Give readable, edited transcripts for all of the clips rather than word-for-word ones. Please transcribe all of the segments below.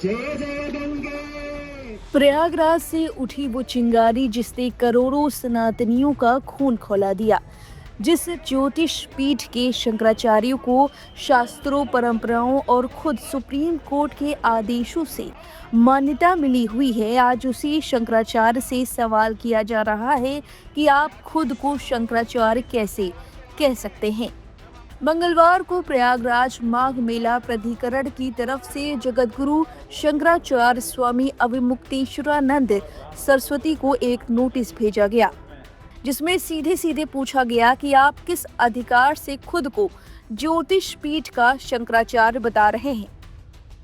जय जय गंगे। प्रयागराज से उठी वो चिंगारी जिसने करोड़ों सनातनियों का खून खौला दिया। जिस ज्योतिष पीठ के शंकराचार्यों को शास्त्रों, परंपराओं और खुद सुप्रीम कोर्ट के आदेशों से मान्यता मिली हुई है, आज उसी शंकराचार्य से सवाल किया जा रहा है कि आप खुद को शंकराचार्य कैसे कह सकते हैं। मंगलवार को प्रयागराज माघ मेला प्राधिकरण की तरफ से जगतगुरु शंकराचार्य स्वामी अविमुक्तेश्वरानंद सरस्वती को एक नोटिस भेजा गया, जिसमें सीधे सीधे पूछा गया कि आप किस अधिकार से खुद को ज्योतिष पीठ का शंकराचार्य बता रहे हैं,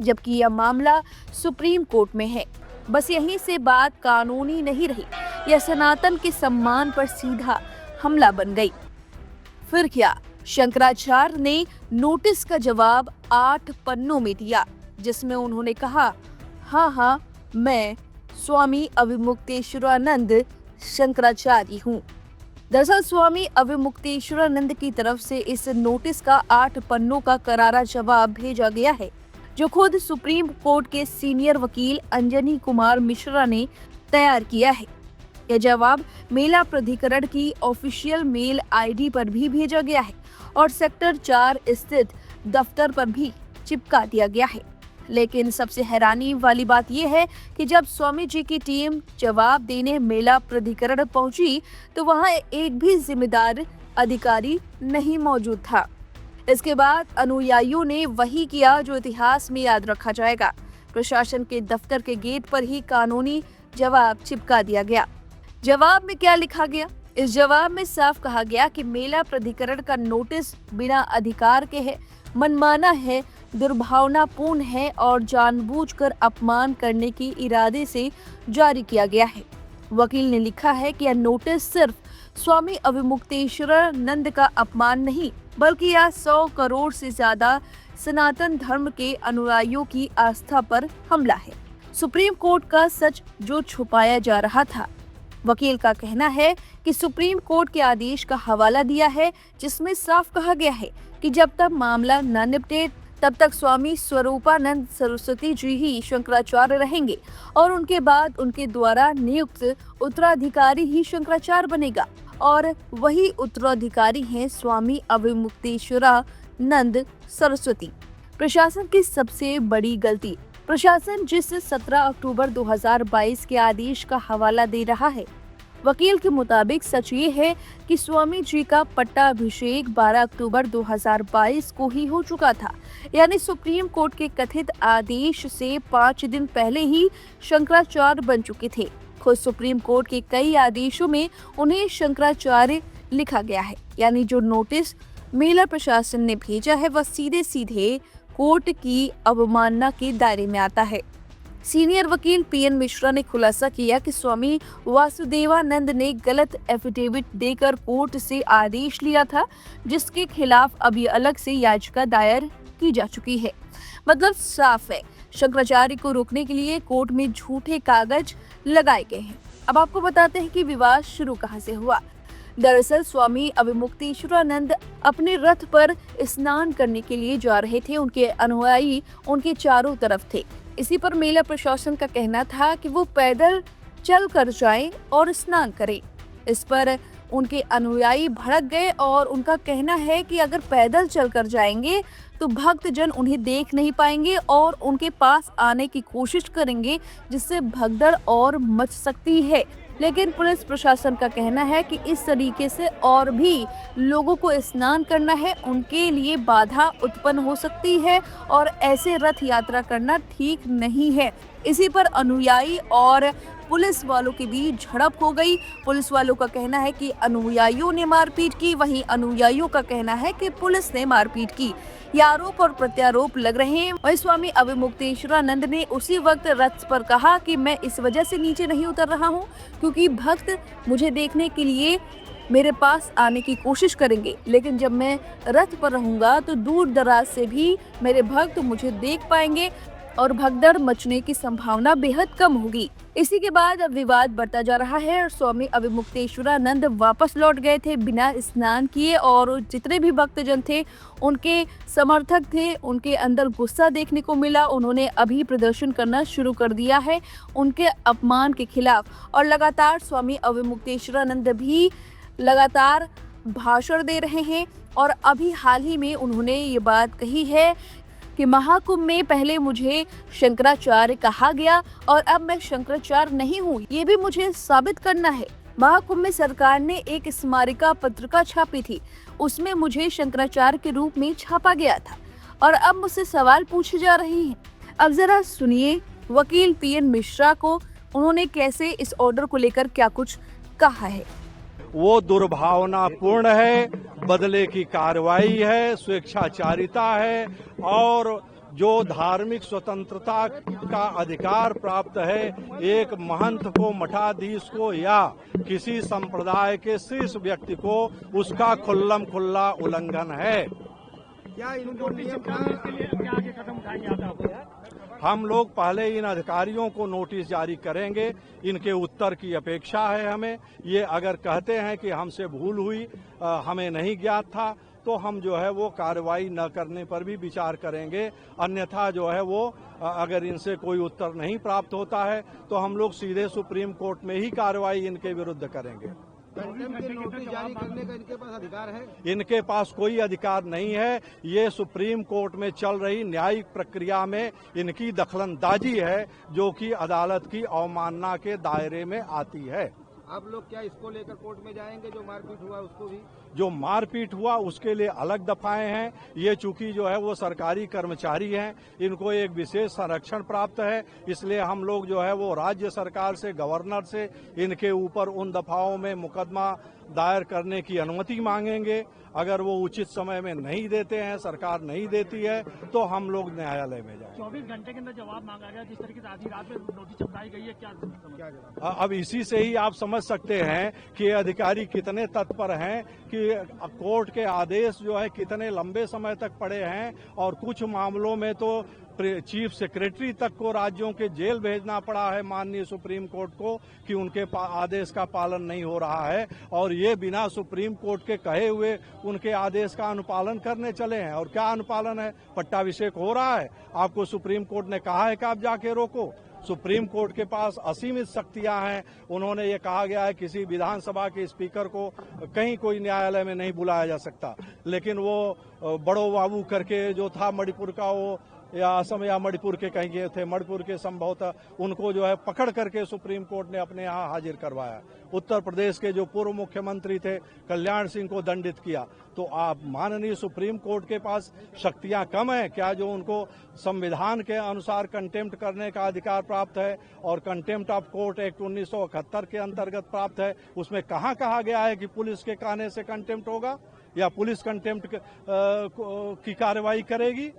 जबकि यह मामला सुप्रीम कोर्ट में है। बस यहीं से बात कानूनी नहीं रही, यह सनातन के सम्मान पर सीधा हमला बन गई। फिर क्या, शंकराचार्य ने नोटिस का जवाब 8 पन्नों में दिया, जिसमें उन्होंने कहा, हाँ, मैं स्वामी अविमुक्तेश्वरानंद शंकराचार्य हूँ। दरअसल स्वामी अविमुक्तेश्वरानंद की तरफ से इस नोटिस का 8 पन्नों का करारा जवाब भेजा गया है, जो खुद सुप्रीम कोर्ट के सीनियर वकील अंजनी कुमार मिश्रा ने तैयार किया है। यह जवाब मेला प्राधिकरण की ऑफिशियल मेल आईडी पर भी भेजा गया है और सेक्टर 4 स्थित दफ्तर पर भी चिपका दिया गया है। लेकिन सबसे हैरानी वाली बात यह है कि जब स्वामी जी की टीम जवाब देने मेला प्राधिकरण पहुंची तो वहां एक भी जिम्मेदार अधिकारी नहीं मौजूद था। इसके बाद अनुयायियों ने वही किया जो इतिहास में याद रखा जाएगा। प्रशासन के दफ्तर के गेट पर ही कानूनी जवाब चिपका दिया गया। जवाब में क्या लिखा गया? इस जवाब में साफ कहा गया कि मेला प्राधिकरण का नोटिस बिना अधिकार के है, मनमाना है, दुर्भावनापूर्ण है और जानबूझकर अपमान करने के इरादे से जारी किया गया है। वकील ने लिखा है कि यह नोटिस सिर्फ स्वामी अविमुक्तेश्वरानंद का अपमान नहीं, बल्कि यह 100 करोड़ से ज्यादा सनातन धर्म के अनुयायियों की आस्था पर हमला है। सुप्रीम कोर्ट का सच जो छुपाया जा रहा था। वकील का कहना है कि सुप्रीम कोर्ट के आदेश का हवाला दिया है, जिसमें साफ कहा गया है कि जब तक मामला न निपटे तब तक स्वामी स्वरूपानंद सरस्वती जी ही शंकराचार्य रहेंगे और उनके बाद उनके द्वारा नियुक्त उत्तराधिकारी ही शंकराचार्य बनेगा और वही उत्तराधिकारी हैं स्वामी अविमुक्तेश्वरानंद सरस्वती। प्रशासन की सबसे बड़ी गलती। प्रशासन जिस 17 अक्टूबर 2022 के आदेश का हवाला दे रहा है, वकील के मुताबिक सच ये है कि स्वामी जी का पट्टाभिषेक 12 अक्टूबर 2022 को ही हो चुका था, यानी सुप्रीम कोर्ट के कथित आदेश से 5 दिन पहले ही शंकराचार्य बन चुके थे। खुद सुप्रीम कोर्ट के कई आदेशों में उन्हें शंकराचार्य लिखा गया है, यानी जो नोटिस मेला प्रशासन ने भेजा है वह सीधे सीधे कोर्ट की अवमानना के दायरे में आता है। सीनियर वकील पीएन मिश्रा ने खुलासा किया कि स्वामी वासुदेवानंद ने गलत एफिडेविट देकर कोर्ट से आदेश लिया था, जिसके खिलाफ अभी अलग से याचिका दायर की जा चुकी है। मतलब साफ है, शंकराचार्य को रोकने के लिए कोर्ट में झूठे कागज लगाए गए हैं। अब आपको बताते हैं कि विवाद शुरू कहां से हुआ। दरअसल स्वामी अविमुक्तेश्वरानंद अपने रथ पर स्नान करने के लिए जा रहे थे। उनके अनुयायी उनके चारों तरफ थे। इसी पर मेला प्रशासन का कहना था कि वो पैदल चल कर जाएं और स्नान करें। इस पर उनके अनुयायी भड़क गए और उनका कहना है कि अगर पैदल चलकर जाएंगे तो भक्तजन उन्हें देख नहीं पाएंगे और उनके पास आने की कोशिश करेंगे, जिससे भगदड़ और मच सकती है। लेकिन पुलिस प्रशासन का कहना है कि इस तरीके से और भी लोगों को स्नान करना है, उनके लिए बाधा उत्पन्न हो सकती है और ऐसे रथ यात्रा करना ठीक नहीं है। इसी पर अनुयायी और पुलिस वालों के बीच झड़प हो गई। पुलिस वालों का कहना है कि अनुयायियों ने मारपीट की, वहीं अनुयायियों का कहना है कि पुलिस ने मारपीट की। ये आरोप और प्रत्यारोप लग रहे हैं। वहीं स्वामी अविमुक्तेश्वरानंद ने उसी वक्त रथ पर कहा कि मैं इस वजह से नीचे नहीं उतर रहा हूँ क्योंकि भक्त मुझे देखने के लिए मेरे पास आने की कोशिश करेंगे, लेकिन जब मैं रथ पर रहूंगा तो दूर दराज से भी मेरे भक्त मुझे देख पाएंगे। और भगदड़ मचने की संभावना बेहद कम होगी। इसी के बाद अब विवाद बढ़ता जा रहा है और स्वामी अविमुक्तेश्वरानंद वापस लौट गए थे बिना स्नान किए, और जितने भी भक्तजन थे, उनके समर्थक थे, उनके अंदर गुस्सा देखने को मिला। उन्होंने अभी प्रदर्शन करना शुरू कर दिया है उनके अपमान के खिलाफ, और लगातार स्वामी अविमुक्तेश्वरानंद भी लगातार भाषण दे रहे हैं। और अभी हाल ही में उन्होंने ये बात कही है कि महाकुंभ में पहले मुझे शंकराचार्य कहा गया और अब मैं शंकराचार्य नहीं हूँ, ये भी मुझे साबित करना है। महाकुंभ में सरकार ने एक स्मारिका पत्रिका छापी थी, उसमें मुझे शंकराचार्य के रूप में छापा गया था और अब मुझसे सवाल पूछे जा रहे हैं। अब जरा सुनिए वकील पीएन मिश्रा को, उन्होंने कैसे इस ऑर्डर को लेकर क्या कुछ कहा है। वो दुर्भावनापूर्ण है, बदले की कार्रवाई है, स्वेच्छाचारिता है, और जो धार्मिक स्वतंत्रता का अधिकार प्राप्त है एक महंत को, मठाधीश को या किसी संप्रदाय के शीर्ष व्यक्ति को, उसका खुल्लम खुल्ला उल्लंघन है। क्या इनको क्या आगे कदम उठाएंगे आप? हम लोग पहले इन अधिकारियों को नोटिस जारी करेंगे, इनके उत्तर की अपेक्षा है हमें। ये अगर कहते हैं कि हमसे भूल हुई, हमें नहीं ज्ञात था, तो हम जो है वो कार्रवाई न करने पर भी विचार करेंगे। अन्यथा जो है वो अगर इनसे कोई उत्तर नहीं प्राप्त होता है तो हम लोग सीधे सुप्रीम कोर्ट में ही कार्रवाई इनके विरुद्ध करेंगे। नोटिस जारी करने का इनके पास अधिकार है? इनके पास कोई अधिकार नहीं है। ये सुप्रीम कोर्ट में चल रही न्यायिक प्रक्रिया में इनकी दखलंदाजी है, जो कि अदालत की अवमानना के दायरे में आती है। आप लोग क्या इसको लेकर कोर्ट में जाएंगे? जो मारपीट हुआ उसको भी? जो मारपीट हुआ उसके लिए अलग दफाएं हैं। ये चूंकि जो है वो सरकारी कर्मचारी हैं, इनको एक विशेष संरक्षण प्राप्त है, इसलिए हम लोग जो है वो राज्य सरकार से, गवर्नर से इनके ऊपर उन दफाओं में मुकदमा दायर करने की अनुमति मांगेंगे। अगर वो उचित समय में नहीं देते हैं, सरकार नहीं देती है, तो हम लोग न्यायालय में जाएंगे। 24 घंटे के अंदर जवाब मांगा गया, जिस तरीके से आधी रात में नोटिस चिपकाई गई है, क्या जवाब? अब इसी से ही आप समझ सकते हैं कि अधिकारी कितने तत्पर हैं, कि कोर्ट के आदेश जो है कितने लंबे समय तक पड़े हैं, और कुछ मामलों में तो चीफ सेक्रेटरी तक को राज्यों के जेल भेजना पड़ा है माननीय सुप्रीम कोर्ट को, कि उनके आदेश का पालन नहीं हो रहा है, और ये बिना सुप्रीम कोर्ट के कहे हुए उनके आदेश का अनुपालन करने चले हैं। और क्या अनुपालन है? पट्टाभिषेक हो रहा है, आपको सुप्रीम कोर्ट ने कहा है कि आप जाके रोको। सुप्रीम कोर्ट के पास असीमित शक्तियां हैं। उन्होंने ये कहा गया है किसी विधानसभा के स्पीकर को कहीं कोई न्यायालय में नहीं बुलाया जा सकता, लेकिन वो बड़ो बाबू करके जो था मणिपुर का, वो या असम या मणिपुर के कहीं गए थे, मणिपुर के संभवतः, उनको जो है पकड़ करके सुप्रीम कोर्ट ने अपने यहाँ हाजिर करवाया। उत्तर प्रदेश के जो पूर्व मुख्यमंत्री थे कल्याण सिंह को दंडित किया। तो आप माननीय सुप्रीम कोर्ट के पास शक्तियां कम है क्या, जो उनको संविधान के अनुसार कंटेम्प्ट करने का अधिकार प्राप्त है, और कंटेम्प्ट ऑफ कोर्ट एक्ट 1971 के अंतर्गत प्राप्त है। उसमें कहाँ कहा गया है कि पुलिस के कहने से कंटेम्प्ट होगा या पुलिस कंटेम्प्ट की कार्रवाई करेगी?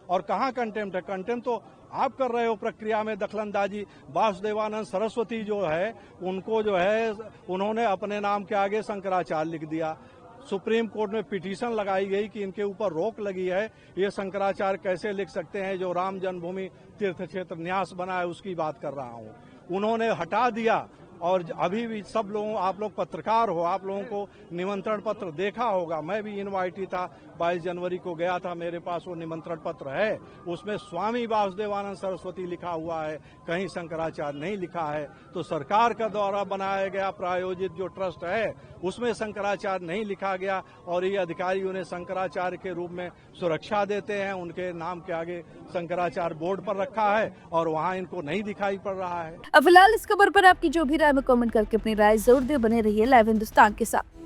और कहाँ कंटेम्प्ट है? कंटेम्प्ट तो आप कर रहे हो प्रक्रिया में दखलंदाजी। वासुदेवानंद सरस्वती जो है, उनको जो है उन्होंने अपने नाम के आगे शंकराचार्य लिख दिया। सुप्रीम कोर्ट में पिटीशन लगाई गई कि इनके ऊपर रोक लगी है, ये शंकराचार्य कैसे लिख सकते हैं, जो राम जन्मभूमि तीर्थ क्षेत्र न्यास बना है उसकी बात कर रहा हूँ। उन्होंने हटा दिया। और अभी भी सब लोगों, आप लोग पत्रकार हो, आप लोगों को निमंत्रण पत्र देखा होगा। मैं भी इनवाइटी था, 22 जनवरी को गया था, मेरे पास वो निमंत्रण पत्र है। उसमें स्वामी वासुदेवानंद सरस्वती लिखा हुआ है, कहीं शंकराचार्य नहीं लिखा है। तो सरकार का द्वारा बनाया गया प्रायोजित जो ट्रस्ट है उसमें शंकराचार्य नहीं लिखा गया, और ये अधिकारी उन्हें शंकराचार्य के रूप में सुरक्षा देते हैं। उनके नाम के आगे शंकराचार्य बोर्ड पर रखा है और वहाँ इनको नहीं दिखाई पड़ रहा है। अब फिलहाल इस खबर पर आपकी जो भी राय में कमेंट करके अपनी राय जरूर दे। बने रहिए लाइव हिंदुस्तान के साथ।